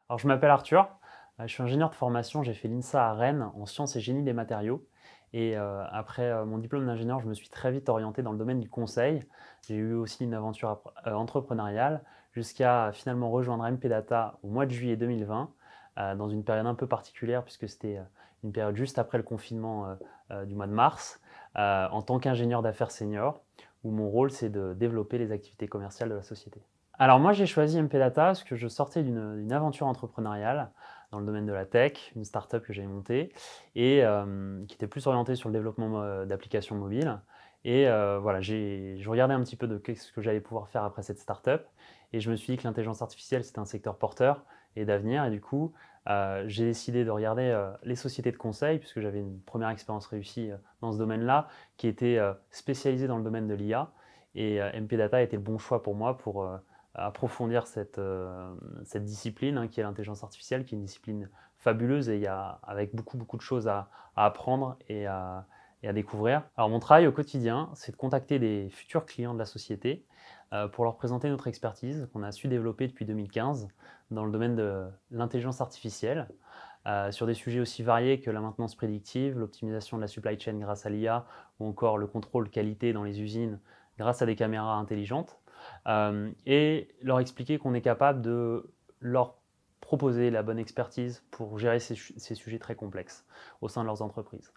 Alors, je m'appelle Arthur, je suis ingénieur de formation, j'ai fait l'INSA à Rennes en sciences et génie des matériaux et après, mon diplôme d'ingénieur, je me suis très vite orienté dans le domaine du conseil. J'ai eu aussi une aventure entrepreneuriale jusqu'à finalement rejoindre MP Data au mois de juillet 2020, dans une période un peu particulière puisque c'était, une période juste après le confinement, du mois de mars, en tant qu'ingénieur d'affaires senior, où mon rôle c'est de développer les activités commerciales de la société. Alors moi, j'ai choisi MP Data parce que je sortais d'une aventure entrepreneuriale dans le domaine de la tech, une startup que j'avais montée et qui était plus orientée sur le développement d'applications mobiles. Et voilà, je regardais un petit peu de qu'est-ce que j'allais pouvoir faire après cette startup et je me suis dit que l'intelligence artificielle, c'était un secteur porteur et d'avenir. Et du coup, j'ai décidé de regarder les sociétés de conseil puisque j'avais une première expérience réussie dans ce domaine-là qui était spécialisée dans le domaine de l'IA. Et MP Data était le bon choix pour moi pour approfondir cette discipline qui est l'intelligence artificielle, qui est une discipline fabuleuse et il y a avec beaucoup de choses à apprendre et à découvrir. Alors mon travail au quotidien, c'est de contacter des futurs clients de la société pour leur présenter notre expertise qu'on a su développer depuis 2015 dans le domaine de l'intelligence artificielle, sur des sujets aussi variés que la maintenance prédictive, l'optimisation de la supply chain grâce à l'IA ou encore le contrôle qualité dans les usines grâce à des caméras intelligentes, et leur expliquer qu'on est capable de leur proposer la bonne expertise pour gérer ces sujets très complexes au sein de leurs entreprises.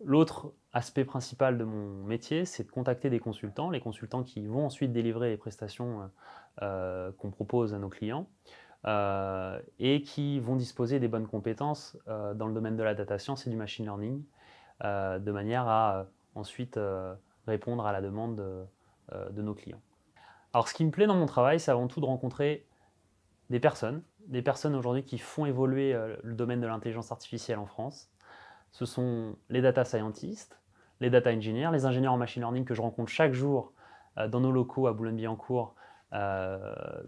L'autre aspect principal de mon métier, c'est de contacter des consultants, les consultants qui vont ensuite délivrer les prestations qu'on propose à nos clients et qui vont disposer des bonnes compétences dans le domaine de la data science et du machine learning, de manière à ensuite répondre à la demande de nos clients. Alors, ce qui me plaît dans mon travail, c'est avant tout de rencontrer des personnes aujourd'hui qui font évoluer le domaine de l'intelligence artificielle en France. Ce sont les data scientists, les data engineers, les ingénieurs en machine learning que je rencontre chaque jour dans nos locaux à Boulogne-Billancourt,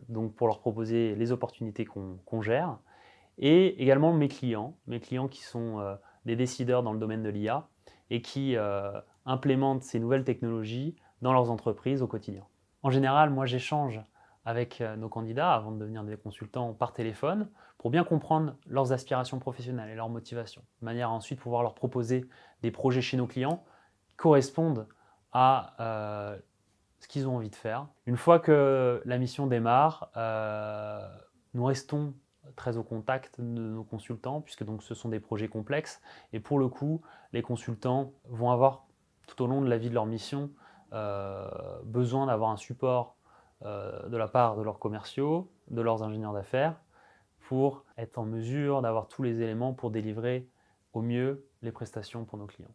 donc pour leur proposer les opportunités qu'on gère, et également mes clients qui sont des décideurs dans le domaine de l'IA et qui implémentent ces nouvelles technologies dans leurs entreprises au quotidien. En général, moi j'échange avec nos candidats avant de devenir des consultants par téléphone pour bien comprendre leurs aspirations professionnelles et leurs motivations, de manière à ensuite pouvoir leur proposer des projets chez nos clients qui correspondent à ce qu'ils ont envie de faire. Une fois que la mission démarre, nous restons très au contact de nos consultants, puisque donc ce sont des projets complexes. Et pour le coup, les consultants vont avoir, tout au long de la vie de leur mission, besoin d'avoir un support de la part de leurs commerciaux, de leurs ingénieurs d'affaires, pour être en mesure d'avoir tous les éléments pour délivrer au mieux les prestations pour nos clients.